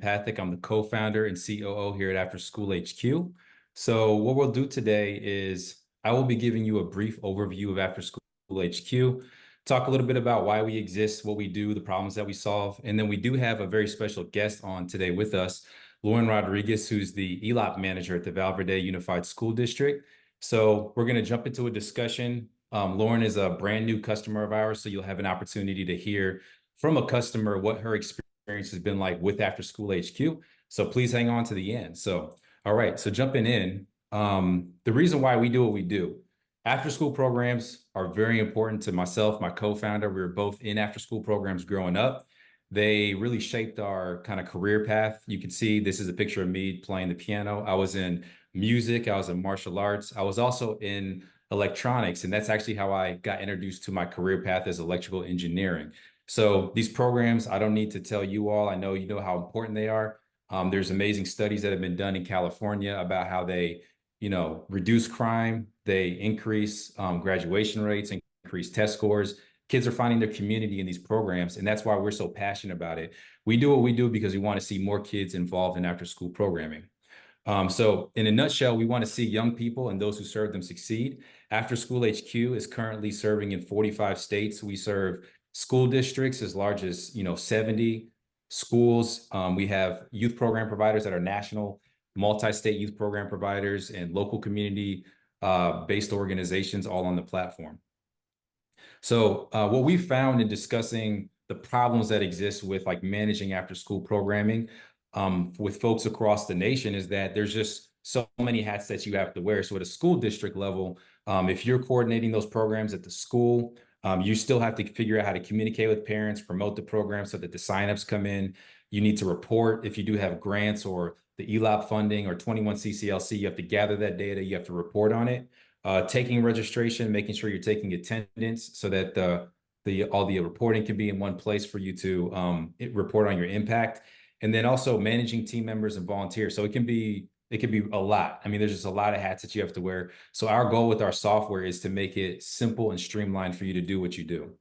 Pathak. I'm the co-founder and COO here at AfterSchool HQ. So what we'll do today is I will be giving you a brief overview of AfterSchool HQ, talk a little bit about why we exist, what we do, the problems that we solve. And then we do have a very special guest on today with us, Lauren Rodriguez, who's the ELO-P manager at the Val Verde Unified School District. So we're going to jump into a discussion. Lauren is a brand new customer of ours, so you'll have an opportunity to hear from a customer what her experience has been like with AfterSchool HQ. So please hang on to the end. So, all right, so jumping in, the reason why we do what we do, after-school programs are very important to myself, my co-founder. We were both in after-school programs growing up. They really shaped our kind of career path. You can see this is a picture of me playing the piano. I was in music, I was in martial arts. I was also in electronics, and that's actually how I got introduced to my career path as electrical engineering. So these programs, I don't need to tell you all, I know you know how important they are. There's amazing studies that have been done in California about how they, reduce crime, they increase graduation rates, increase test scores. Kids are finding their community in these programs, and that's why we're so passionate about it. We do what we do because we want to see more kids involved in after-school programming. So in a nutshell, we want to see young people and those who serve them succeed. AfterSchool HQ is currently serving in 45 states. We serve school districts as large as 70 schools. We have youth program providers that are national, multi-state youth program providers, and local community based organizations all on the platform. So what we found in discussing the problems that exist with like managing after school programming with folks across the nation is that there's just so many hats that you have to wear. So at a school district level, if you're coordinating those programs at the school, you still have to figure out how to communicate with parents, promote the program so that the signups come in. You need to report if you do have grants or the ELO-P funding or 21 CCLC, you have to gather that data, you have to report on it. Taking registration, making sure you're taking attendance so that all the reporting can be in one place for you to report on your impact. And then also managing team members and volunteers. So it can be a lot. I mean, there's just a lot of hats that you have to wear. So our goal with our software is to make it simple and streamlined for you to do what you do.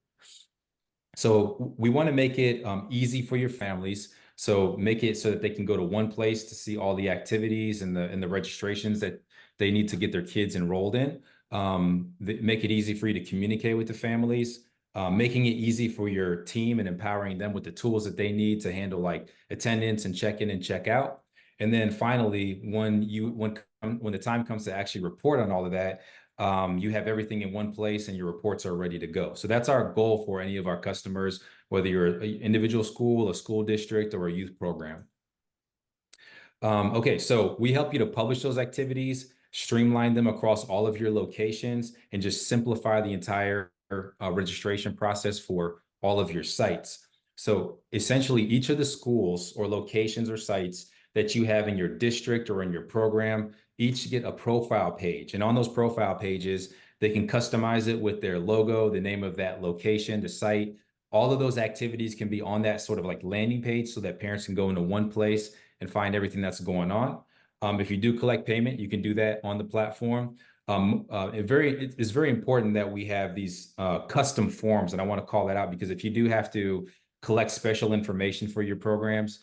So we want to make it easy for your families. So make it so that they can go to one place to see all the activities and the registrations that they need to get their kids enrolled in. Make it easy for you to communicate with the families. Making it easy for your team and empowering them with the tools that they need to handle like attendance and check in and check out. And then finally, when the time comes to actually report on all of that, you have everything in one place and your reports are ready to go. So that's our goal for any of our customers, whether you're an individual school, a school district, or a youth program. Okay, so we help you to publish those activities, streamline them across all of your locations, and just simplify the entire registration process for all of your sites. So essentially each of the schools or locations or sites that you have in your district or in your program, each get a profile page. And on those profile pages, they can customize it with their logo, the name of that location, the site. All of those activities can be on that sort of like landing page so that parents can go into one place and find everything that's going on. If you do collect payment, you can do that on the platform. It's very important that we have these custom forms, and I want to call that out because if you do have to collect special information for your programs,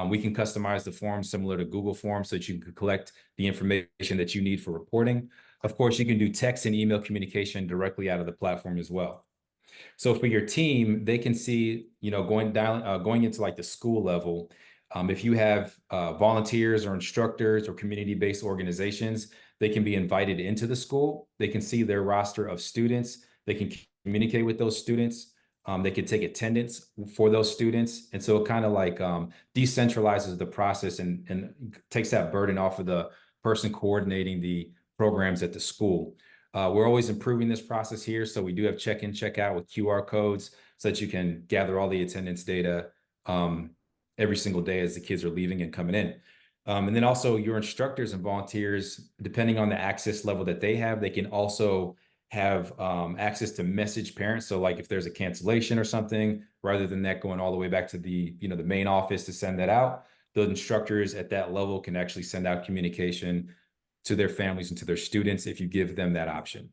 we can customize the forms similar to Google Forms so that you can collect the information that you need for reporting. Of course, you can do text and email communication directly out of the platform as well. So for your team, they can see, going into like the school level, if you have volunteers or instructors or community-based organizations, they can be invited into the school. They can see their roster of students. They can communicate with those students. They can take attendance for those students. And so it kind of like decentralizes the process and takes that burden off of the person coordinating the programs at the school. We're always improving this process here. So we do have check-in, check-out with QR codes so that you can gather all the attendance data every single day as the kids are leaving and coming in. And then also your instructors and volunteers, depending on the access level that they have, they can also have access to message parents. So like if there's a cancellation or something, rather than that going all the way back to the main office to send that out, the instructors at that level can actually send out communication to their families and to their students if you give them that option.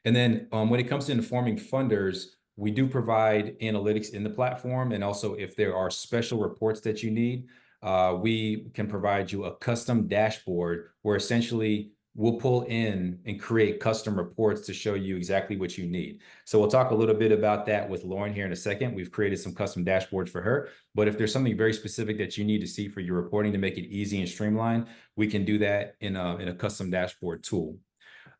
And then when it comes to informing funders, we do provide analytics in the platform. And also if there are special reports that you need, we can provide you a custom dashboard where essentially we'll pull in and create custom reports to show you exactly what you need. So we'll talk a little bit about that with Lauren here in a second. We've created some custom dashboards for her, but if there's something very specific that you need to see for your reporting to make it easy and streamlined, we can do that in a custom dashboard tool.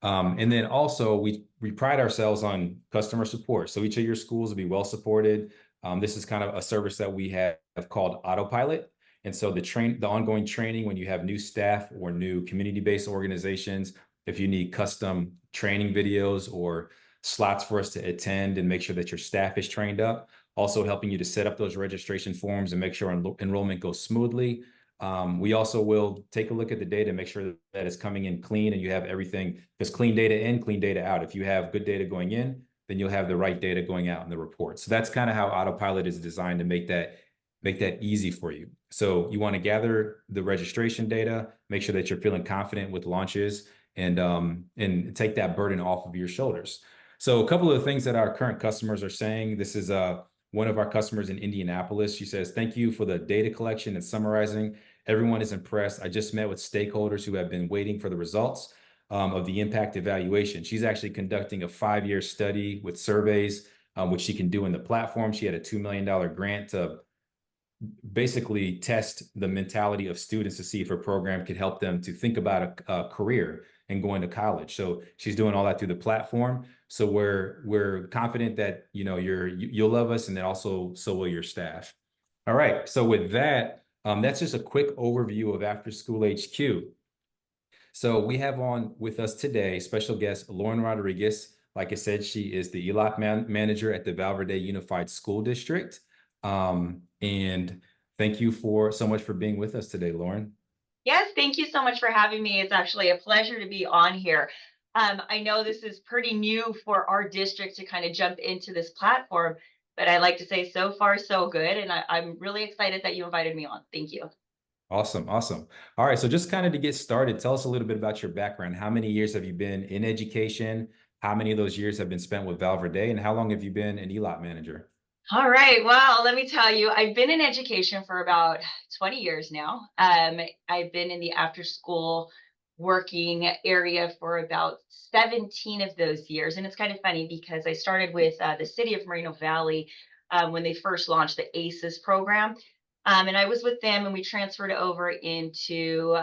And then also we pride ourselves on customer support. So each of your schools will be well supported. This is kind of a service that we have called Autopilot. And so the ongoing training when you have new staff or new community-based organizations, if you need custom training videos or slots for us to attend and make sure that your staff is trained up, also helping you to set up those registration forms and make sure enrollment goes smoothly. We also will take a look at the data, make sure that it's coming in clean and you have everything, because clean data in, clean data out. If you have good data going in, then you'll have the right data going out in the report. So that's kind of how Autopilot is designed to make that easy for you. So you want to gather the registration data, make sure that you're feeling confident with launches, and take that burden off of your shoulders. So a couple of things that our current customers are saying. This is one of our customers in Indianapolis. She says, "Thank you for the data collection and summarizing. Everyone is impressed. I just met with stakeholders who have been waiting for the results of the impact evaluation." She's actually conducting a 5-year study with surveys, which she can do in the platform. She had a $2 million grant to basically test the mentality of students to see if her program could help them to think about a career and going to college. So she's doing all that through the platform. So we're confident that you'll love us, and then also so will your staff. All right. So with that, that's just a quick overview of After School HQ. So we have on with us today special guest Lauren Rodriguez. Like I said, she is the ELO-P manager at the Val Verde Unified School District. And thank you so much for being with us today, Lauren. Yes, thank you so much for having me. It's actually a pleasure to be on here. I know this is pretty new for our district to kind of jump into this platform, but I like to say so far so good. And I'm really excited that you invited me on. Thank you. Awesome. Awesome. All right. So just kind of to get started, tell us a little bit about your background. How many years have you been in education? How many of those years have been spent with Val Verde? And how long have you been an ELO-P manager? All right. Well, let me tell you, I've been in education for about 20 years now. I've been in the after school working area for about 17 of those years. And it's kind of funny because I started with the city of Moreno Valley when they first launched the ACES program. And I was with them and we transferred over into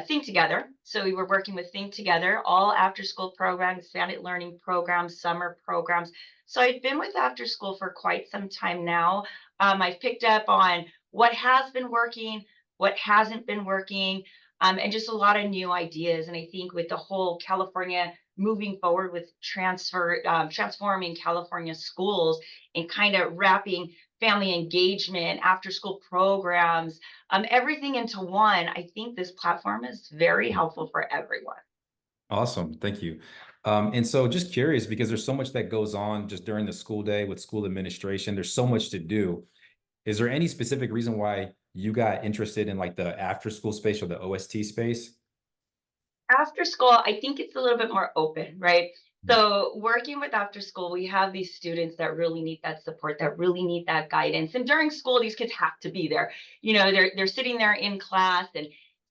Think Together. So we were working with Think Together, all after school programs, expanded learning programs, summer programs. So I've been with after school for quite some time now. I've picked up on what has been working, what hasn't been working, and just a lot of new ideas. And I think with the whole California moving forward with transforming California schools and kind of wrapping family engagement, after school programs, everything into one, I think this platform is very helpful for everyone. Awesome. Thank you. And so just curious, because there's so much that goes on just during the school day with school administration, there's so much to do. Is there any specific reason why you got interested in like the after school space or the OST space? After school, I think it's a little bit more open, right? So working with after school, we have these students that really need that support, that really need that guidance. And during school, these kids have to be there. They're sitting there in class, and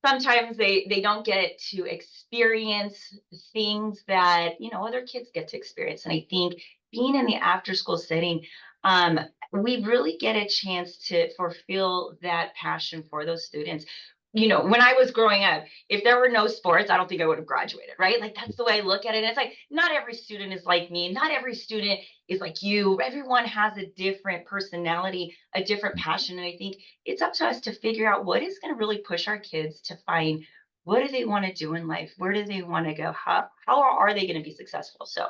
sometimes they don't get to experience things that other kids get to experience. And I think being in the after school setting, um, we really get a chance to fulfill that passion for those students. When I was growing up, if there were no sports, I don't think I would have graduated, right? Like that's the way I look at it. And it's like not every student is like me, not every student is like you. Everyone has a different personality, a different passion. And I think it's up to us to figure out what is going to really push our kids to find what do they want to do in life? Where do they want to go? How are they going to be successful? So I'm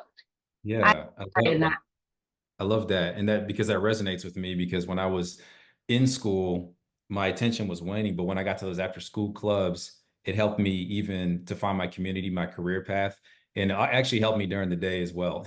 Yeah, part in that. I love that. And that because that resonates with me because when I was in school, my attention was waning. But when I got to those after school clubs, it helped me even to find my community, my career path. And it actually helped me during the day as well.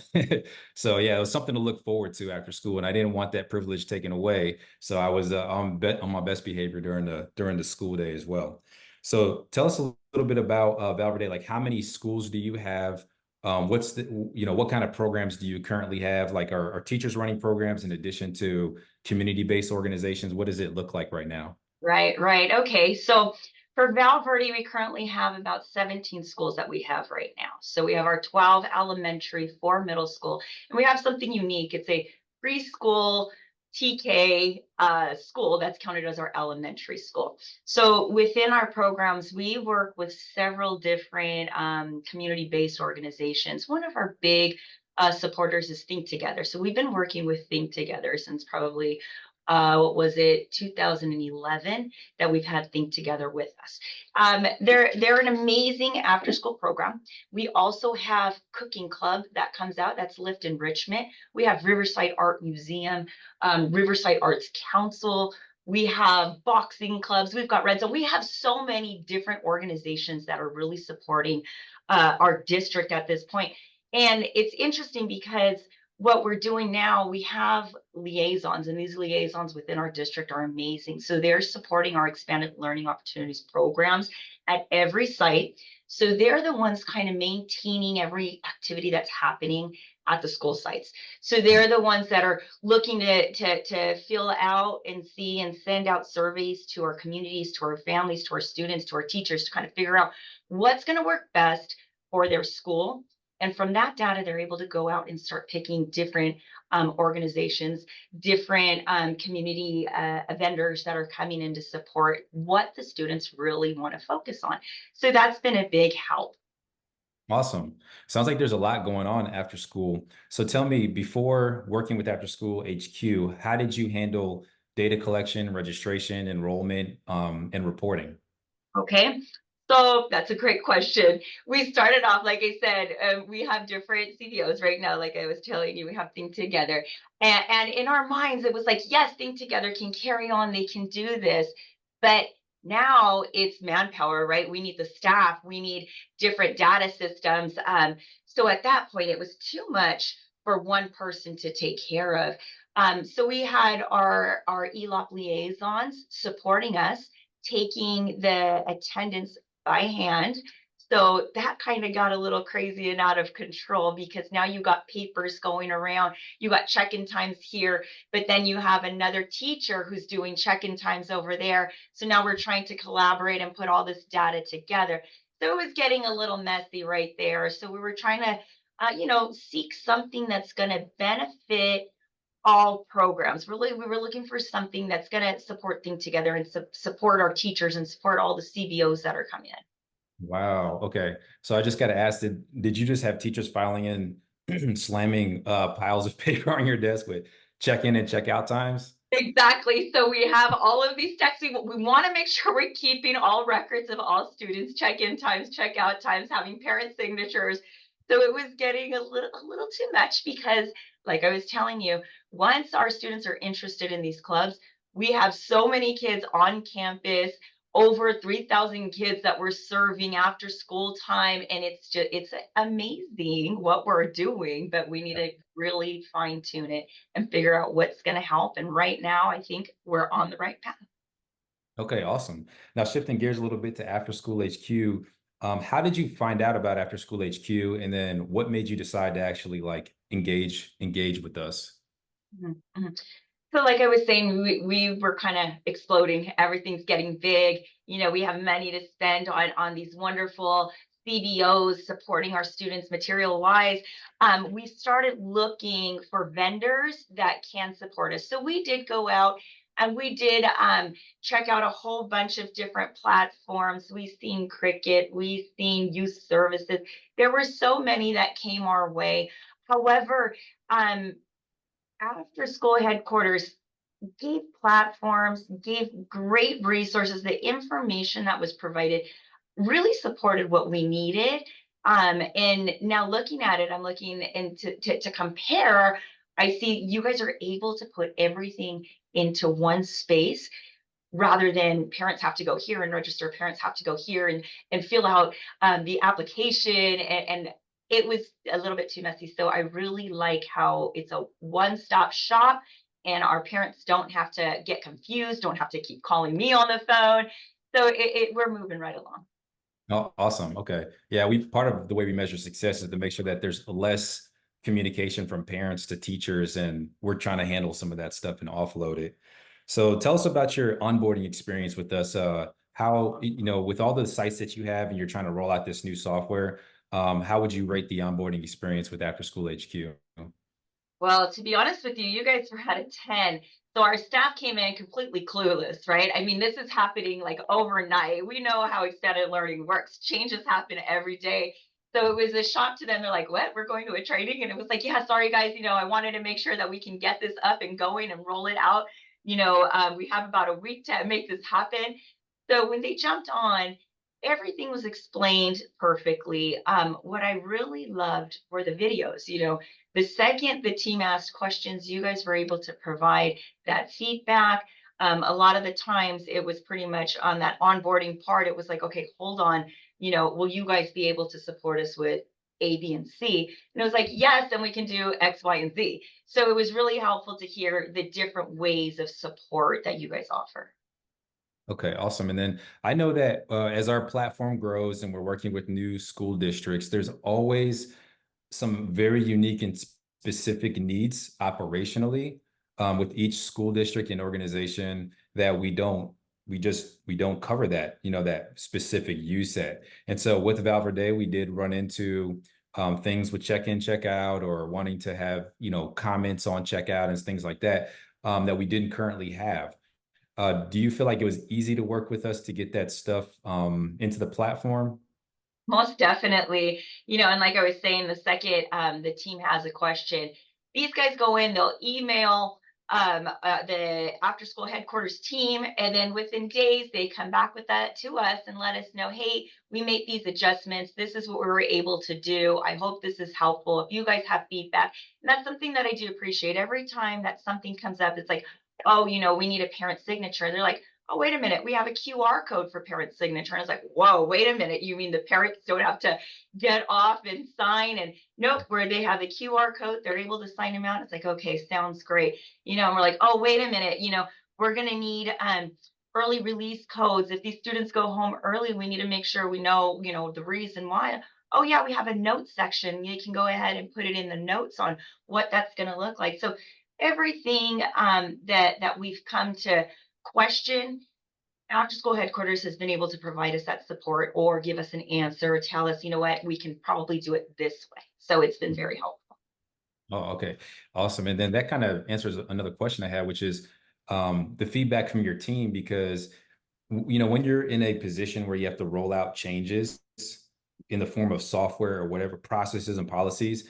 So yeah, it was something to look forward to after school. And I didn't want that privilege taken away. So I was on my best behavior during the school day as well. So tell us a little bit about Val Verde. Like how many schools do you have? What kind of programs do you currently have? Like are teachers running programs in addition to community-based organizations? What does it look like right now? Right, right. Okay. So for Val Verde, we currently have about 17 schools that we have right now. So we have our 12 elementary, 4 middle school, and we have something unique. It's a preschool TK school that's counted as our elementary school. So within our programs, we work with several different community-based organizations. One of our big supporters is Think Together. So we've been working with Think Together since probably what was it, 2011, that we've had Think Together with us. They're an amazing after school program. We also have Cooking Club that comes out, that's Lift Enrichment. We have Riverside Art Museum, Riverside Arts Council. We have boxing clubs. We've got Red Zone. We have so many different organizations that are really supporting our district at this point. And it's interesting because what we're doing now, we have liaisons, and these liaisons within our district are amazing. So they're supporting our expanded learning opportunities programs at every site. So they're the ones kind of maintaining every activity that's happening at the school sites. So they're the ones that are looking to fill out and see and send out surveys to our communities, to our families, to our students, to our teachers to kind of figure out what's going to work best for their school. And from that data, they're able to go out and start picking different organizations, different community vendors that are coming in to support what the students really want to focus on. So that's been a big help. Awesome. Sounds like there's a lot going on after school. So tell me, before working with After School HQ, how did you handle data collection, registration, enrollment, and reporting? Okay. So that's a great question. We started off, like I said, we have different CVOs right now. Like I was telling you, we have Think Together. And in our minds, it was like, yes, Think Together can carry on, they can do this. But now it's manpower, right? We need the staff, we need different data systems. So at that point, it was too much for one person to take care of. So we had our ELO-P liaisons supporting us, taking the attendance by hand. So that kind of got a little crazy and out of control because now you got papers going around, you got check-in times here, but then you have another teacher who's doing check-in times over there. So now we're trying to collaborate and put all this data together. So it was getting a little messy right there. So we were trying to, seek something that's going to benefit all programs. Really, we were looking for something that's going to support Think Together and support our teachers and support all the CBOs that are coming in. Wow. Okay. So I just got to ask, did you just have teachers filing in slamming piles of paper on your desk with check-in and check-out times? Exactly. So we have all of these texts. We want to make sure we're keeping all records of all students, check-in times, check-out times, having parent signatures. So it was getting a little too much because, like I was telling you, once our students are interested in these clubs, we have so many kids on campus, over 3,000 kids that we're serving after school time, and it's amazing what we're doing, but we need to really fine tune it and figure out what's going to help. And right now, I think we're on the right path. Okay, awesome. Now shifting gears a little bit to After School HQ, how did you find out about After School HQ, and then what made you decide to actually like engage with us? Mhm, mhm. So, like I was saying, we were kind of exploding. Everything's getting big. We have money to spend on these wonderful CBOs supporting our students material wise. We started looking for vendors that can support us. So we did go out and we did check out a whole bunch of different platforms. We've seen Cricket, we've seen youth services. There were so many that came our way. However, after school headquarters gave platforms, gave great resources. The information that was provided really supported what we needed. And now looking at it, I'm looking into to compare. I see you guys are able to put everything into one space rather than parents have to go here and register, parents have to go here and fill out the application. And it was a little bit too messy. So I really like how it's a one-stop shop and our parents don't have to get confused, don't have to keep calling me on the phone. So we're moving right along. Oh, awesome. Okay. Yeah, we part of the way we measure success is to make sure that there's less communication from parents to teachers, and we're trying to handle some of that stuff and offload it. So tell us about your onboarding experience with us. How, with all the sites that you have and you're trying to roll out this new software, how would you rate the onboarding experience with After School HQ? Well, to be honest with you, you guys were at a 10. So our staff came in completely clueless, right? I mean, this is happening like overnight. We know how extended learning works. Changes happen every day. So it was a shock to them. They're like, what? We're going to a training? And it was like, yeah, sorry, guys. I wanted to make sure that we can get this up and going and roll it out. We have about a week to make this happen. So when they jumped on, everything was explained perfectly. What I really loved were the videos. The second the team asked questions, you guys were able to provide that feedback. A lot of the times it was pretty much on that onboarding part. It was like, okay, hold on, will you guys be able to support us with A, B, and C? And it was like, yes, and we can do X, Y, and Z. So it was really helpful to hear the different ways of support that you guys offer. Okay, awesome. And then I know that as our platform grows and we're working with new school districts, there's always some very unique and specific needs operationally with each school district and organization that we don't cover that, that specific use set. And so with Val Verde, we did run into things with check-in, check-out, or wanting to have, comments on checkout and things like that that we didn't currently have. Do you feel like it was easy to work with us to get that stuff into the platform? Most definitely. And like I was saying, the second the team has a question, these guys go in, they'll email the after school headquarters team, and then within days, they come back with that to us and let us know, hey, we made these adjustments. This is what we were able to do. I hope this is helpful. If you guys have feedback, and that's something that I do appreciate. Every time that something comes up, it's like, oh, we need a parent signature. They're like, oh, wait a minute, we have a QR code for parent signature. And I was like, whoa, wait a minute. You mean the parents don't have to get off and sign? And nope, where they have the QR code, they're able to sign them out. It's like, okay, sounds great. And we're like, oh, wait a minute, we're going to need early release codes. If these students go home early, we need to make sure we know, the reason why. Oh yeah, we have a notes section. You can go ahead and put it in the notes on what that's going to look like. So everything that we've come to question, after school headquarters has been able to provide us that support or give us an answer, tell us, what, we can probably do it this way. So it's been very helpful. Oh, okay. Awesome. And then that kind of answers another question I had, which is the feedback from your team, because, when you're in a position where you have to roll out changes in the form of software or whatever processes and policies,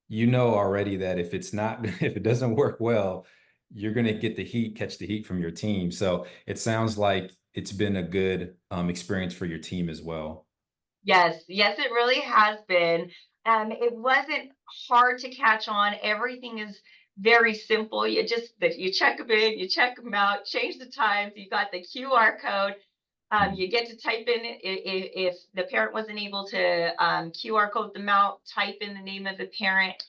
you know already that if it's not, if it doesn't work well, you're going to get the heat, catch the heat from your team. So it sounds like it's been a good experience for your team as well. Yes, yes, it really has been. It wasn't hard to catch on. Everything is very simple. You check them in, you check them out, change the times. You got the QR code. Mhm. You get to type in if the parent wasn't able to QR code them out, type in the name of the parent,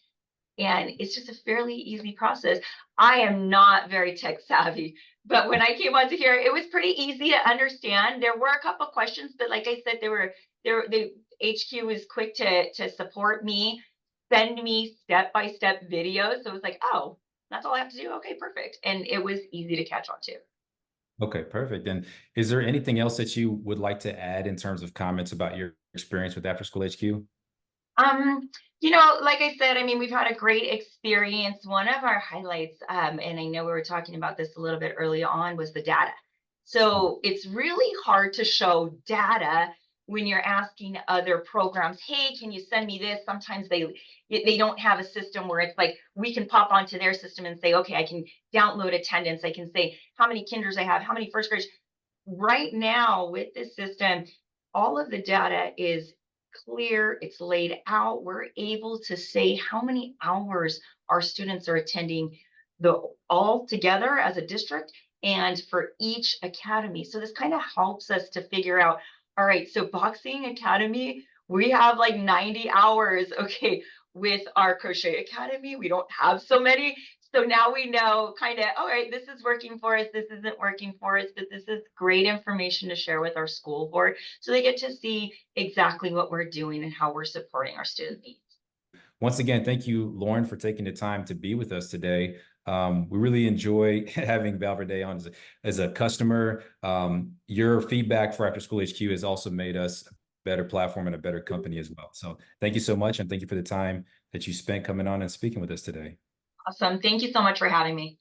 and it's just a fairly easy process. I am not very tech savvy, but when I came onto here, it was pretty easy to understand. There were a couple questions, but like I said, the HQ was quick to support me, send me step by step videos. So it was like, oh, that's all I have to do. Okay, perfect, and it was easy to catch on to. Okay, perfect. And is there anything else that you would like to add in terms of comments about your experience with After School HQ? Um, like I said, I mean, we've had a great experience. One of our highlights, and I know we were talking about this a little bit early on, was the data. So it's really hard to show data when you're asking other programs, hey, can you send me this? Sometimes they don't have a system where it's like we can pop onto their system and say, okay, I can download attendance. I can say how many kinders I have, how many first graders. Right now with this system, all of the data is clear, it's laid out. We're able to say how many hours our students are attending the all together as a district and for each academy. So this kind of helps us to figure out, all right, so boxing academy, we have like 90 hours. Okay, with our crochet academy, we don't have so many. So now we know kind of, all right, this is working for us, this isn't working for us, but this is great information to share with our school board so they get to see exactly what we're doing and how we're supporting our student needs. once again, thank you, Lauren, for taking the time to be with us today. We really enjoy having Val Verde on as a customer. Your feedback for After School HQ has also made us a better platform and a better company as well. So thank you so much. And thank you for the time that you spent coming on and speaking with us today. Awesome. Thank you so much for having me.